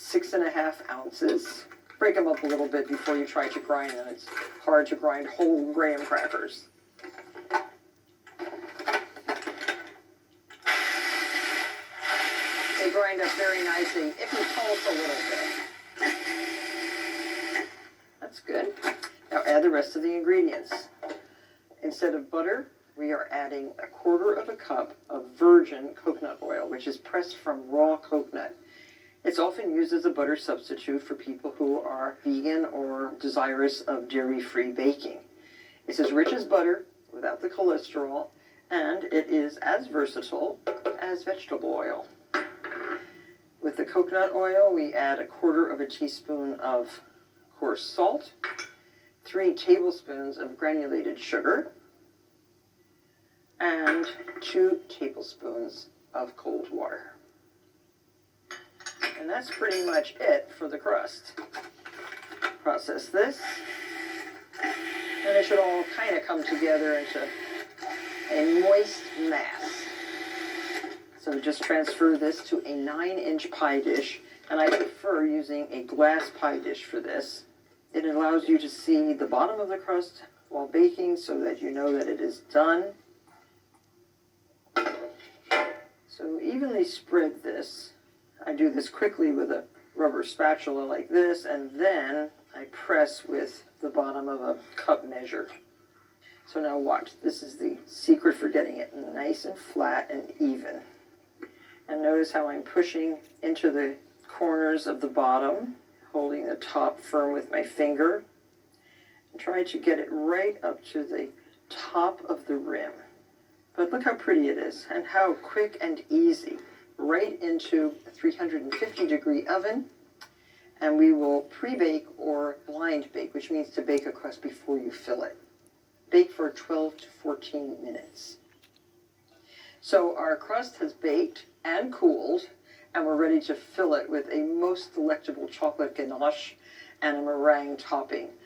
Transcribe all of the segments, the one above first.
6.5 ounces. Break them up a little bit before you try to grind them. It's hard to grind whole graham crackers. They grind up very nicely if you pulse a little bit. That's good. Now add the rest of the ingredients. Instead of butter, we are adding 1/4 cup of virgin coconut oil, which is pressed from raw coconut. It's often used as a butter substitute for people who are vegan or desirous of dairy-free baking. It's as rich as butter without the cholesterol, and it is as versatile as vegetable oil. With the coconut oil, we add 1/4 teaspoon of coarse salt, 3 tablespoons of granulated sugar, and 2 tablespoons of cold water. And that's pretty much it for the crust. Process this, and it should all kind of come together into a moist mass. So just transfer this to a 9-inch pie dish, and I prefer using a glass pie dish for this. It allows you to see the bottom of the crust while baking so that you know that it is done. So evenly spread this. I do this quickly with a rubber spatula like this, and then I press with the bottom of a cup measure. So now watch. This is the secret for getting it nice and flat and even. And notice how I'm pushing into the corners of the bottom, holding the top firm with my finger, and try to get it right up to the top of the rim. But look how pretty it is, and how quick and easy. Right into a 350-degree oven, and we will pre-bake or blind bake, which means to bake a crust before you fill it. Bake for 12 to 14 minutes. So our crust has baked and cooled, and we're ready to fill it with a most delectable chocolate ganache and a meringue topping.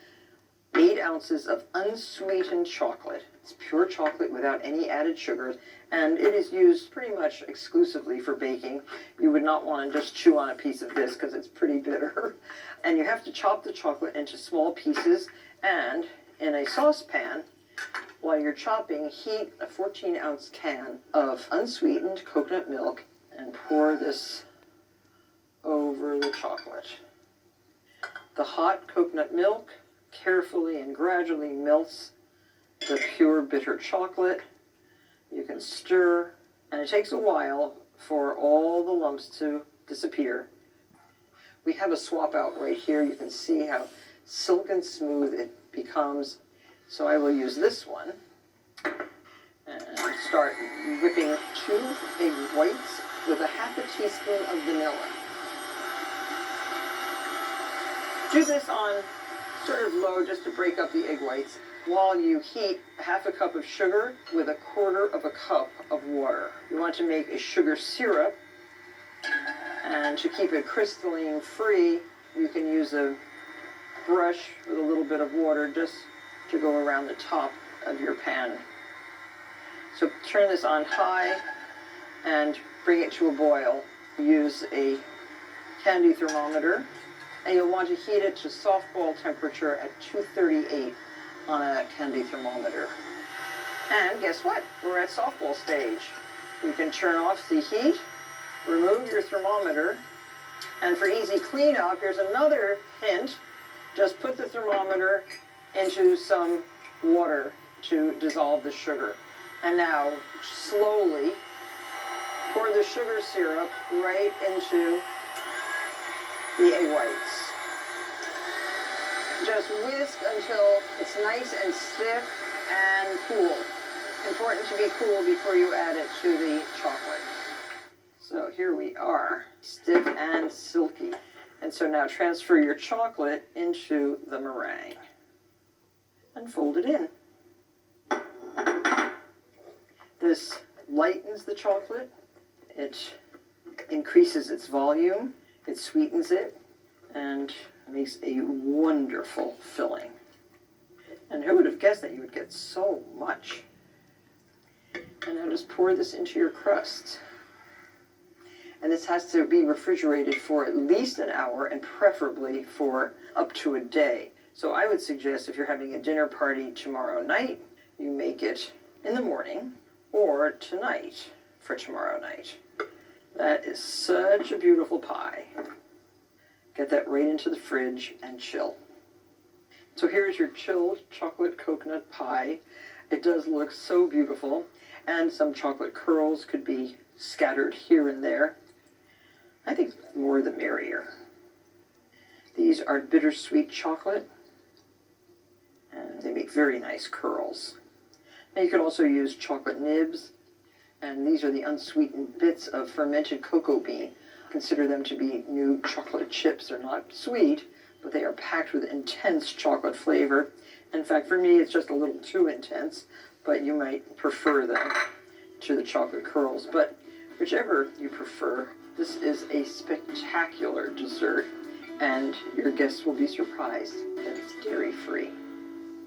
8 ounces of unsweetened chocolate. It's pure chocolate without any added sugars, and it is used pretty much exclusively for baking. You would not want to just chew on a piece of this because it's pretty bitter. And you have to chop the chocolate into small pieces, and in a saucepan, while you're chopping, heat a 14-ounce can of unsweetened coconut milk and pour this over the chocolate. The hot coconut milk carefully and gradually melts the pure bitter chocolate. You can stir, and it takes a while for all the lumps to disappear. We have a swap out right here. You can see how silken smooth it becomes. So I will use this one and start whipping 2 egg whites with a 1/2 teaspoon of vanilla. Do this on sort of low just to break up the egg whites while you heat 1/2 cup of sugar with 1/4 cup of water. You want to make a sugar syrup, and to keep it crystalline free, you can use a brush with a little bit of water just to go around the top of your pan. So turn this on high and bring it to a boil. Use a candy thermometer, and you'll want to heat it to softball temperature at 238 on a candy thermometer. And guess what? We're at softball stage. You can turn off the heat, remove your thermometer, and for easy cleanup, here's another hint. Just put the thermometer into some water to dissolve the sugar. And now, slowly, pour the sugar syrup right into the egg whites. Just whisk until it's nice and stiff and cool. Important to be cool before you add it to the chocolate. So here we are, stiff and silky. And so now transfer your chocolate into the meringue and fold it in. This lightens the chocolate, it increases its volume, it sweetens it, and makes a wonderful filling. And who would have guessed that you would get so much? And now just pour this into your crust. And this has to be refrigerated for at least an hour and preferably for up to a day. So I would suggest if you're having a dinner party tomorrow night, you make it in the morning or tonight for tomorrow night. That is such a beautiful pie. Get that right into the fridge and chill. So here's your chilled chocolate coconut pie. It does look so beautiful, and some chocolate curls could be scattered here and there. I think the more the merrier. These are bittersweet chocolate, and they make very nice curls. Now you could also use chocolate nibs, and these are the unsweetened bits of fermented cocoa bean. Consider them to be new chocolate chips. They're not sweet, but they are packed with intense chocolate flavor. In fact, for me, it's just a little too intense, but you might prefer them to the chocolate curls. But whichever you prefer, this is a spectacular dessert, and your guests will be surprised that it's dairy-free.